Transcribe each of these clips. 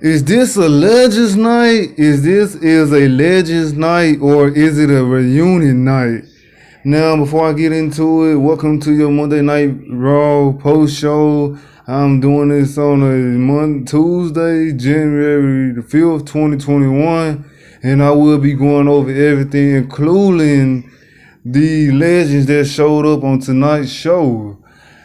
Is this a Legends night? Is a Legends night or is it a reunion night? Now, before I get into it, welcome to your Monday Night Raw post show. I'm doing this on a Tuesday, January the 5th, 2021, and I will be going over everything, including the legends that showed up on tonight's show.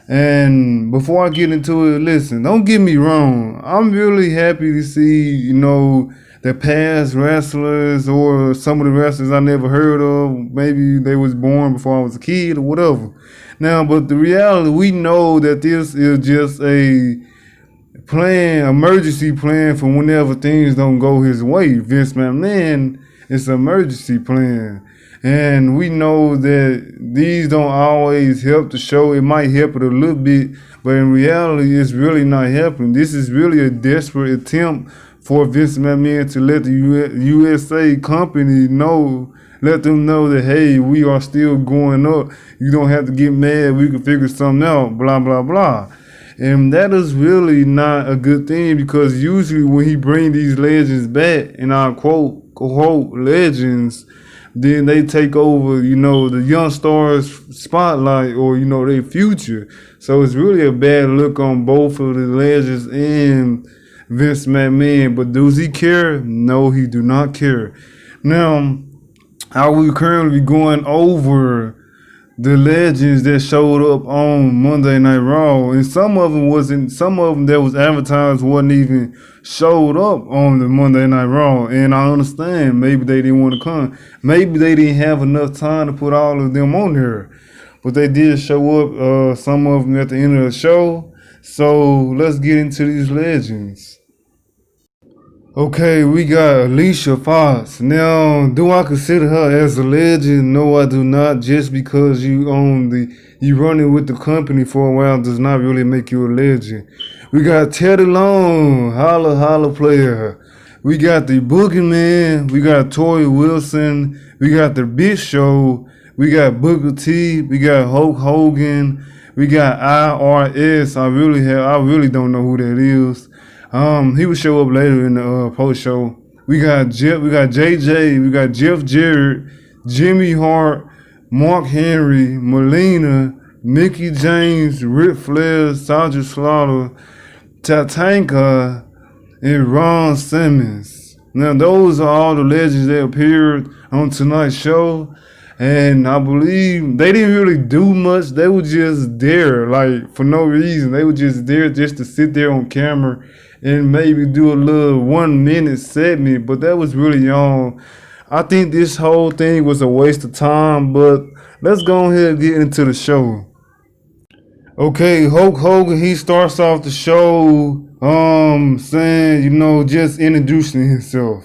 And before I get into it, listen, don't get me wrong. I'm really happy to see, the past wrestlers or some of the wrestlers I never heard of. Maybe they was born before I was a kid or whatever. Now, but the reality, we know that this is just a plan, emergency plan for whenever things don't go his way. Vince McMahon, it's an emergency plan. And we know that these don't always help the show. It might help it a little bit, but in reality, it's really not helping. This is really a desperate attempt for Vince McMahon to let the USA company know, let them know that, hey, we are still going up. You don't have to get mad. We can figure something out, blah, blah, blah. And that is really not a good thing, because usually when he brings these legends back, and I quote legends, then they take over, the young stars spotlight or, their future. So it's really a bad look on both of the legends and Vince McMahon. But does he care? No, he do not care. Now, I will currently be going over the legends that showed up on Monday Night Raw, and some of them that was advertised wasn't even showed up on the Monday Night Raw. And I understand, maybe they didn't want to come, maybe they didn't have enough time to put all of them on here, but they did show up, some of them at the end of the show. So let's get into these legends. Okay, we got Alicia Fox. Now, do I consider her as a legend? No, I do not. Just because you running with the company for a while does not really make you a legend. We got Teddy Long, holla player. We got the Boogeyman. We got Tori Wilson. We got the Big Show. We got Booker T. We got Hulk Hogan. We got IRS. I really don't know who that is. He will show up later in the post show. We got JJ, we got Jeff Jarrett, Jimmy Hart, Mark Henry, Melina, Mickey James, Ric Flair, Sergeant Slaughter, Tatanka, and Ron Simmons. Now those are all the legends that appeared on tonight's show. And I believe they didn't really do much. They were just there, like, for no reason. They were just there just to sit there on camera and maybe do a little 1 minute segment. But that was really all. I think this whole thing was a waste of time. But let's go ahead and get into the show. Okay, Hulk Hogan, he starts off the show saying, just introducing himself.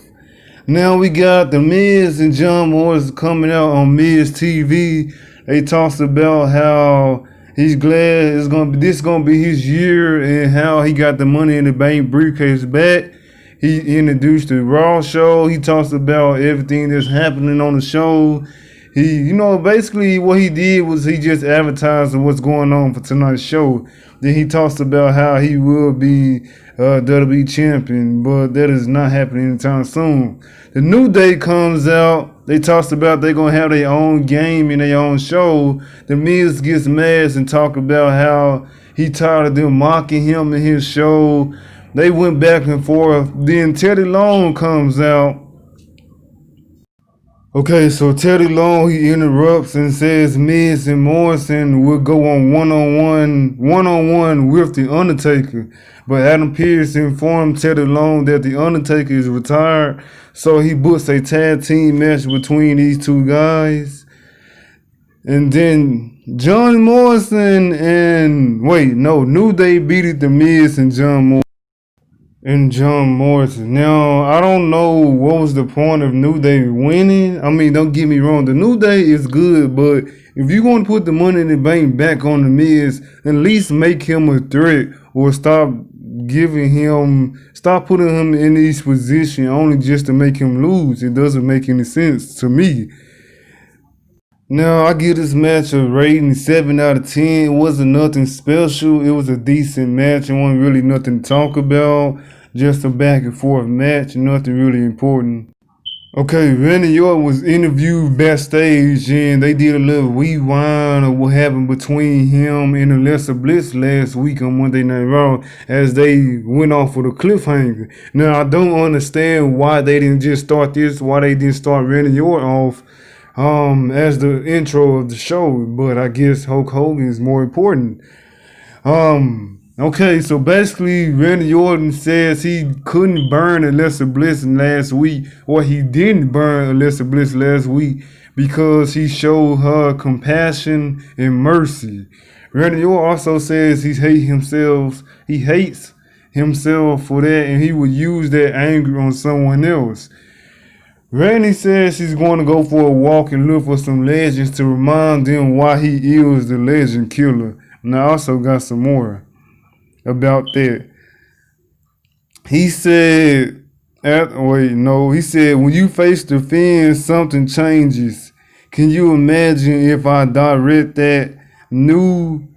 Now we got The Miz and John Morrison coming out on Miz TV. They talks about how he's glad this gonna be his year, and how he got the Money in the Bank briefcase back. He introduced the Raw show. He talks about everything that's happening on the show. He, basically what he did was he just advertised what's going on for tonight's show. Then he talks about how he will be WWE champion, but that is not happening anytime soon. The New Day comes out. They talks about they're gonna have their own game and their own show. The Miz gets mad and talk about how he tired of them mocking him in his show. They went back and forth. Then Teddy Long comes out. Okay, so Teddy Long, he interrupts and says Miz and Morrison will go on one-on-one with The Undertaker. But Adam Pearce informed Teddy Long that The Undertaker is retired, so he books a tag team match between these two guys. And then John Morrison New Day beat The Miz and John Morrison. Now, I don't know what was the point of New Day winning. I mean, don't get me wrong. The New Day is good, but if you're going to put the Money in the Bank back on The Miz, at least make him a threat, or stop putting him in these positions only just to make him lose. It doesn't make any sense to me. Now, I give this match a rating 7 out of 10. It wasn't nothing special. It was a decent match. It wasn't really nothing to talk about. just a back and forth match, nothing really important. Okay, Randy Orton was interviewed backstage and they did a little rewind of what happened between him and Alexa Bliss last week on Monday Night Raw as they went off with a cliffhanger. Now, I don't understand why they didn't just start this, why they didn't start Randy Orton off as the intro of the show, but I guess Hulk Hogan is more important. Okay, so basically, Randy Orton says he couldn't burn Alexa Bliss last week, or he didn't burn Alexa Bliss last week because he showed her compassion and mercy. Randy Orton also says he hates himself for that, and he would use that anger on someone else. Randy says he's going to go for a walk and look for some legends to remind them why he is the legend killer. And I also got some more about that. He said, he said, when you face the fence, something changes. Can you imagine if I direct that new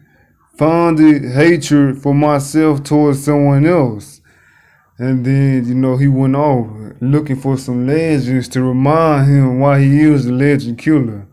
founded hatred for myself towards someone else? And then, he went off looking for some legends to remind him why he is the legend killer.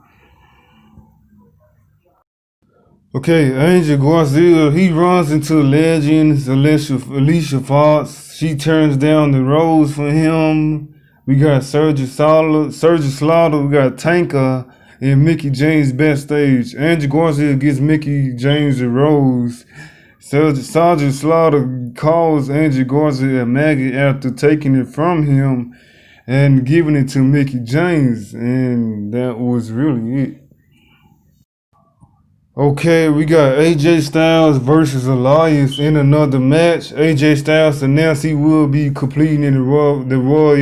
Okay, Angel Garcia, he runs into legends, Alicia Fox. She turns down the rose for him. We got Sergeant Slaughter, we got Tanker, and Mickey James backstage. Angel Garcia gives Mickey James a rose. Sergeant Slaughter calls Angel Garcia a maggot after taking it from him and giving it to Mickey James. And that was really it. Okay, we got AJ Styles versus Elias in another match. AJ Styles announced he will be competing in the Royal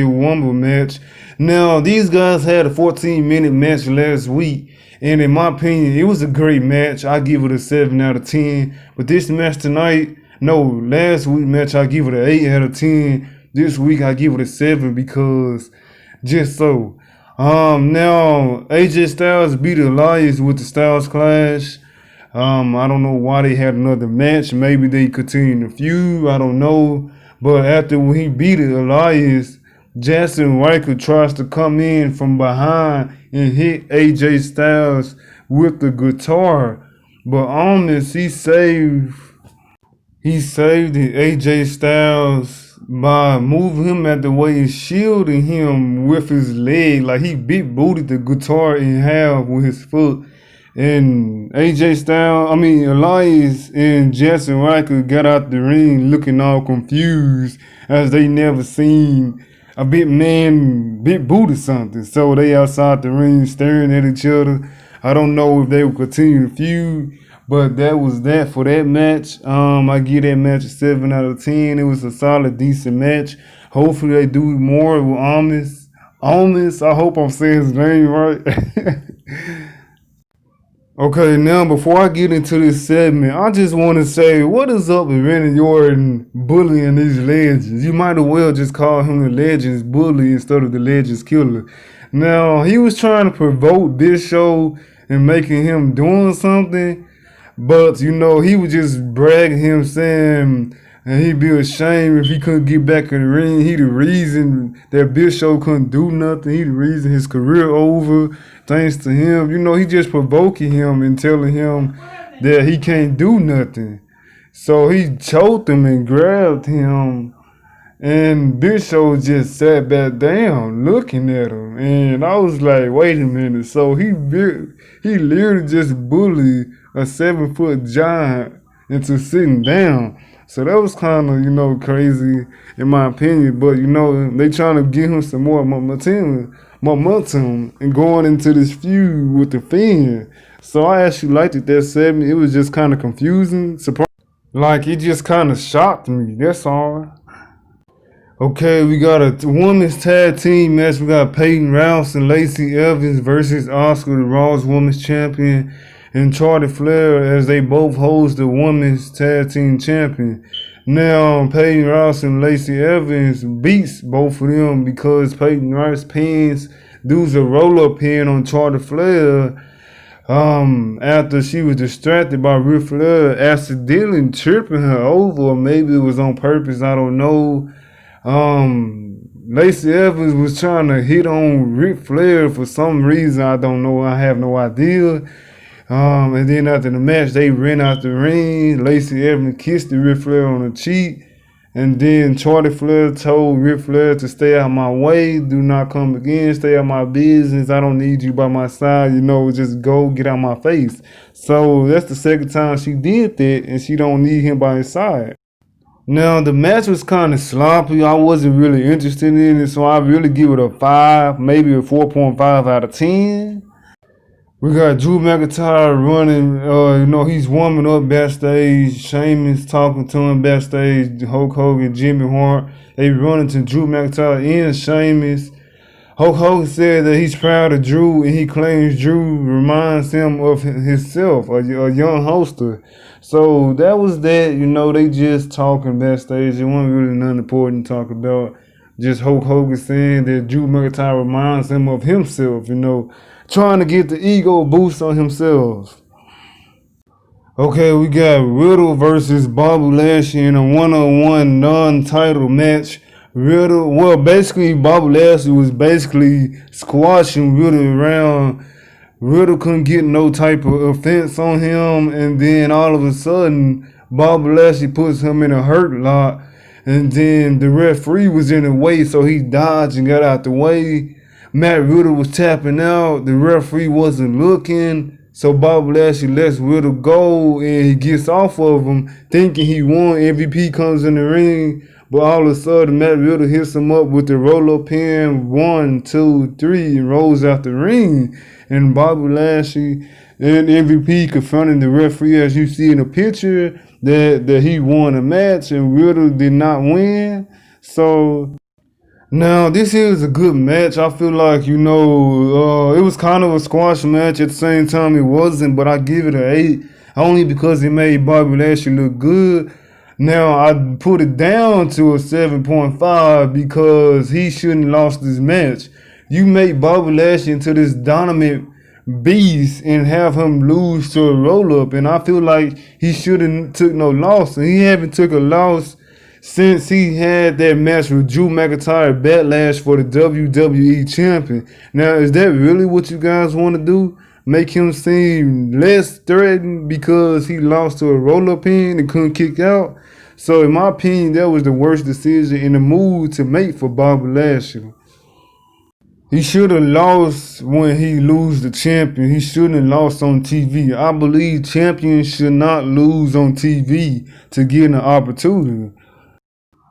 Rumble match. Now, these guys had a 14-minute match last week, and in my opinion, it was a great match. I give it a 7 out of 10. But this match tonight, last week match, I give it an 8 out of 10. This week, I give it a 7 because just so. Now AJ Styles beat Elias with the Styles Clash. I don't know why they had another match. Maybe they continue the feud. I don't know. But after when he beat Elias, Jackson Riker tries to come in from behind and hit AJ Styles with the guitar. But on this, he saved AJ Styles by moving him out the way and shielding him with his leg. Like he big booted the guitar in half with his foot. And Elias and Jackson Riker got out the ring looking all confused as they never seen a big booted something. So they outside the ring staring at each other. I don't know if they will continue the feud. But that was that for that match. I give that match a 7 out of 10. It was a solid, decent match. Hopefully they do more with Almas. I hope I'm saying his name right. Okay, now before I get into this segment, I just want to say, what is up with Randy Orton bullying these legends? You might as well just call him the Legends Bully instead of the Legends Killer. Now, he was trying to provoke this show and making him doing something. But, he was just bragging him saying and he'd be ashamed if he couldn't get back in the ring. He the reason that Big Show couldn't do nothing. He the reason his career over thanks to him. He just provoking him and telling him that he can't do nothing. So he choked him and grabbed him. And Big Show just sat back down looking at him. And I was like, wait a minute. So he literally just bullied a 7-foot giant into sitting down. So that was kind of, crazy in my opinion. But, they trying to give him some more momentum and going into this feud with the Fiend. So I actually liked it that segment. It was just kind of confusing. Like, it just kind of shocked me. That's all. Okay, we got a women's tag team match. We got Peyton Rouse and Lacey Evans versus Asuka, the Raw's Women's Champion, and Charlotte Flair as they both host the Women's Tag Team Champion. Now, Peyton Rouse and Lacey Evans beats both of them because Peyton Rouse does a roll-up pin on Charlotte Flair after she was distracted by Ric Flair accidentally tripping her over, or maybe it was on purpose, I don't know. Lacey Evans was trying to hit on Ric Flair for some reason. I don't know. I have no idea. And then after the match, they ran out the ring. Lacey Evans kissed the Ric Flair on the cheek. And then Charlie Flair told Ric Flair to stay out my way. Do not come again. Stay out my business. I don't need you by my side. You know, just go get out my face. So that's the second time she did that, and she don't need him by his side. Now, the match was kind of sloppy. I wasn't really interested in it, so I really give it a 5, maybe a 4.5 out of 10. We got Drew McIntyre running, he's warming up backstage. Sheamus talking to him backstage. Hulk Hogan, Jimmy Hart. They running to Drew McIntyre and Sheamus. Hulk Hogan said that he's proud of Drew, and he claims Drew reminds him of himself, a young hoster. So that was that. They just talking backstage. It wasn't really nothing important to talk about. Just Hulk Hogan saying that Drew McIntyre reminds him of himself, trying to get the ego boost on himself. Okay, we got Riddle versus Bobby Lashley in a one-on-one non-title match. Basically, Bobby Lashley was basically squashing Riddle around. Riddle couldn't get no type of offense on him, and then all of a sudden, Bobby Lashley puts him in a hurt lock, and then the referee was in the way, so he dodged and got out the way. Matt Riddle was tapping out. The referee wasn't looking. So Bobby Lashley lets Riddle go and he gets off of him thinking he won. MVP comes in the ring. But all of a sudden Matt Riddle hits him up with the roll-up pin. 1, 2, 3 and rolls out the ring. And Bobby Lashley and MVP confronting the referee, as you see in the picture, that he won a match and Riddle did not win. So now, this is a good match. I feel like, it was kind of a squash match. At the same time, it wasn't, but I give it an 8, only because it made Bobby Lashley look good. Now, I put it down to a 7.5 because he shouldn't have lost this match. You make Bobby Lashley into this dominant beast and have him lose to a roll-up, and I feel like he shouldn't took no loss, and he haven't took a loss since he had that match with Drew McIntyre Backlash for the WWE Champion. Now, is that really what you guys want to do? Make him seem less threatened because he lost to a roll-up pin and couldn't kick out? So, in my opinion, that was the worst decision in the move to make for Bobby Lashley. He should have lost when he lose the champion. He shouldn't have lost on TV. I believe champions should not lose on TV to get an opportunity.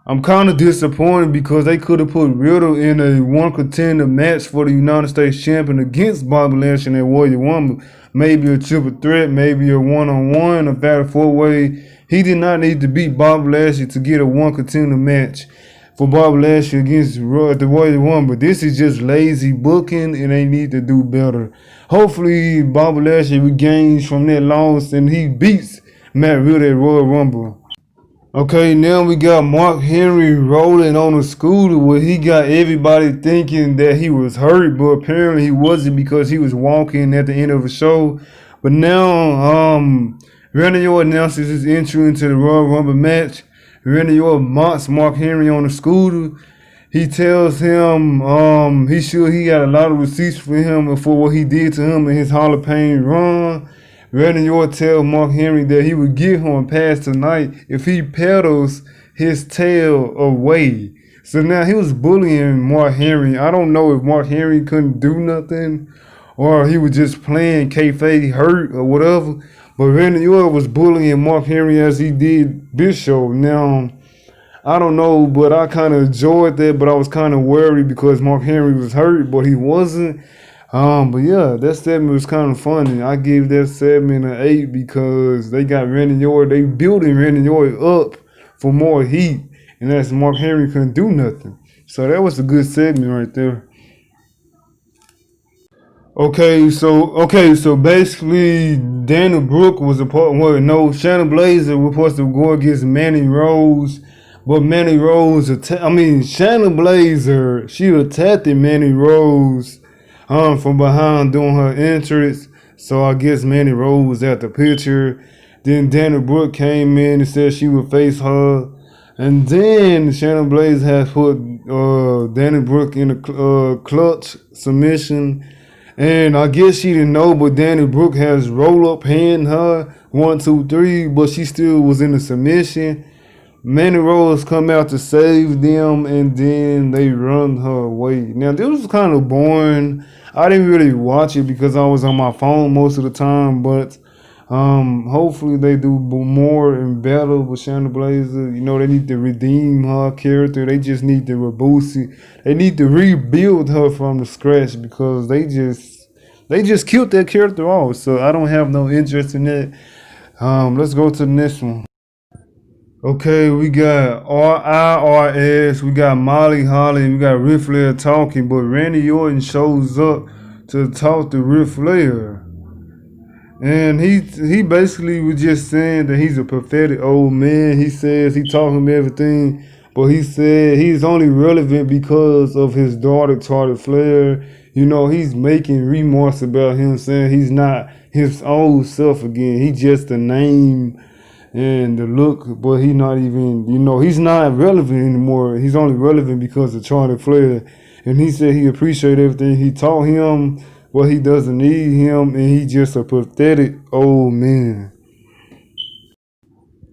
I'm kind of disappointed because they could have put Riddle in a one contender match for the United States Champion against Bobby Lashley and Warrior Woman. Maybe a triple threat, maybe a one-on-one, a fatal four-way. He did not need to beat Bobby Lashley to get a one contender match for Bobby Lashley against the Warrior Woman. But this is just lazy booking and they need to do better. Hopefully Bobby Lashley regains from that loss and he beats Matt Riddle at Royal Rumble. Okay, now we got Mark Henry rolling on a scooter where he got everybody thinking that he was hurt, but apparently he wasn't because he was walking at the end of the show. But now, Randy Orton announces his entry into the Royal Rumble match. Randy Orton mocks Mark Henry on the scooter. He tells him he got a lot of receipts for him for what he did to him in his Hall of Fame run. Randy Orton tells Mark Henry that he would give him a pass tonight if he pedals his tail away. So now he was bullying Mark Henry. I don't know if Mark Henry couldn't do nothing or he was just playing kayfabe hurt or whatever. But Randy Orton was bullying Mark Henry as he did Bishop. Now, I don't know, but I kind of enjoyed that, but I was kind of worried because Mark Henry was hurt, but he wasn't. But yeah, that segment was kind of funny. I gave that segment an 8 because they got Randy Orton. They building Randy Orton up for more heat, and that's Mark Henry couldn't do nothing. So that was a good segment right there. Okay, so basically, Daniel Brooke was a part. Well, no, Shannon Blazer was supposed to go against Manny Rose, but Manny Rose, Shannon Blazer, she attacked Manny Rose from behind doing her entrance. So I guess Manny Rose was at the picture. Then Daniel Brooke came in and said she would face her. And then Shannon Blaze has put Danny Brooke in a clutch submission. And I guess she didn't know, but Danny Brooke has roll up hand her 1, 2, 3, but she still was in the submission. Mandy Rose come out to save them, and then they run her away. Now this was kind of boring. I didn't really watch it because I was on my phone most of the time, but hopefully they do more and better with Shayna Baszler. You know, they need to redeem her character. They just need to reboot it. They need to rebuild her from the scratch because they just killed that character off. So I don't have no interest in that. Let's go to the next one. Okay, we got RIRS, we got Molly Holly, and we got Ric Flair talking, but Randy Orton shows up to talk to Ric Flair. And he basically was just saying that he's a pathetic old man. He says he taught him everything, but he said he's only relevant because of his daughter, Charlotte Flair. You know, he's making remorse about him, saying he's not his old self again. He's just a name and the look, but he not even, you know, he's not relevant anymore. He's only relevant because of Charlotte Flair. And he said he appreciated everything he taught him, but he doesn't need him, and he's just a pathetic old man.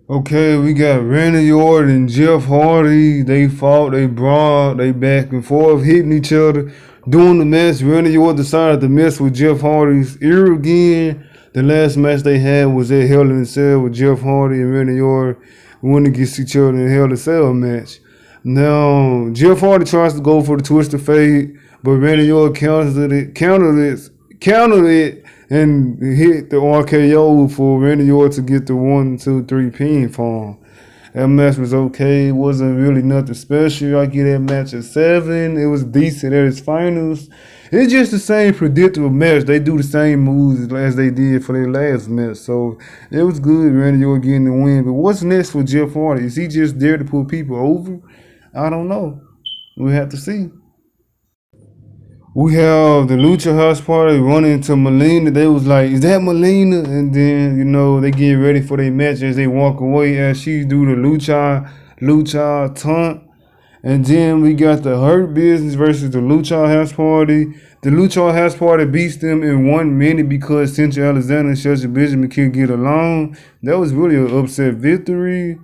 Okay, we got Randy Orton and Jeff Hardy. They fought, they brawled, they back and forth, hitting each other. During the match, Randy Orton decided to mess with Jeff Hardy's ear again. The last match they had was at Hell in a Cell with Jeff Hardy and Randy Orton went against each other in a Hell in a Cell match. Now, Jeff Hardy tries to go for the twist of fate, but Randy Orton countered it, and hit the RKO for Randy Orton to get the 1, 2, 3 pin for him. That match was okay. It wasn't really nothing special. I give that match a 7. It was decent at its finals. It's just the same predictable match. They do the same moves as they did for their last match. So it was good, Randy Orton getting the win. But what's next for Jeff Hardy? Is he just there to put people over? I don't know. We have to see. We have the Lucha House Party running into Melina. They was like, is that Melina? And then, you know, they get ready for their match as they walk away as she do the Lucha taunt. And then we got the Hurt Business versus the Lucha House Party. The Lucha House Party beats them in 1 minute because Central Alexander and Shelton Benjamin couldn't get along. That was really an upset victory.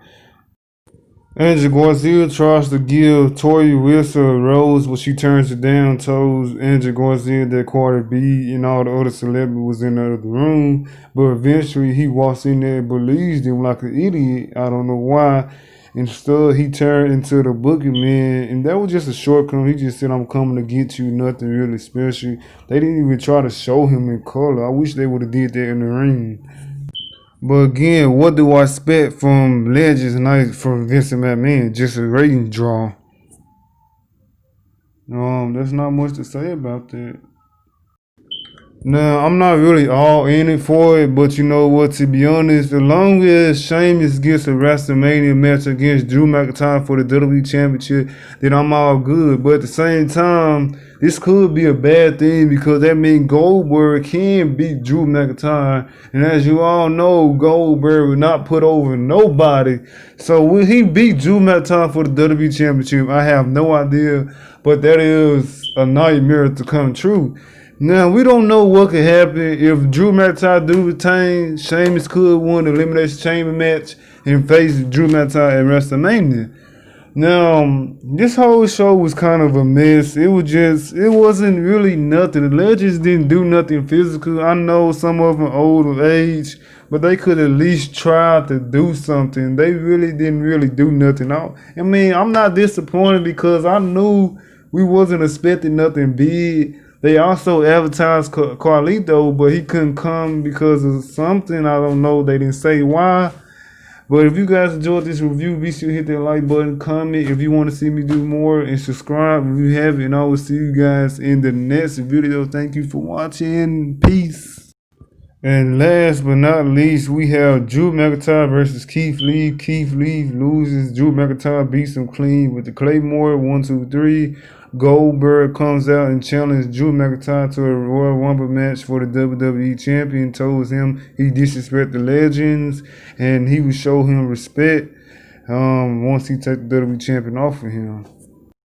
Angel Garcia tries to give Tori Wilson a rose, but she turns it down, tells Angel Garcia that Carter B and all the other celebrities was in the other room. But eventually he walks in there and believes them like an idiot. I don't know why. Instead, he turned into the boogeyman, and that was just a shortcut. He just said, I'm coming to get you, nothing really special. They didn't even try to show him in color. I wish they would have did that in the ring. But again, what do I expect from Legends Night from Vincent McMahon? Just a rating draw. There's not much to say about that. Now, I'm not really all in it for it, but you know what, to be honest, as long as Sheamus gets a WrestleMania match against Drew McIntyre for the WWE Championship, then I'm all good. But at the same time, this could be a bad thing because that means Goldberg can beat Drew McIntyre. And as you all know, Goldberg will not put over nobody. So will he beat Drew McIntyre for the WWE Championship? I have no idea, but that is a nightmare to come true. Now, we don't know what could happen if Drew McIntyre do retain. Sheamus could win the Elimination Chamber match and face Drew McIntyre at WrestleMania. Now, this whole show was kind of a mess. It wasn't really nothing. The Legends didn't do nothing physical. I know some of them old of age, but they could at least try to do something. They really didn't really do nothing. I mean, I'm not disappointed because I knew we wasn't expecting nothing big. They also advertised Carlito, but he couldn't come because of something. I don't know. They didn't say why. But if you guys enjoyed this review, be sure to hit that like button, comment if you want to see me do more, and subscribe if you haven't. And I will see you guys in the next video. Thank you for watching. Peace. And last but not least, we have Drew McIntyre versus Keith Lee. Keith Lee loses. Drew McIntyre beats him clean with the Claymore. 1, 2, 3. Goldberg comes out and challenges Drew McIntyre to a Royal Rumble match for the WWE Champion. Told him he disrespected the Legends and he would show him respect. once he take the WWE champion off of him.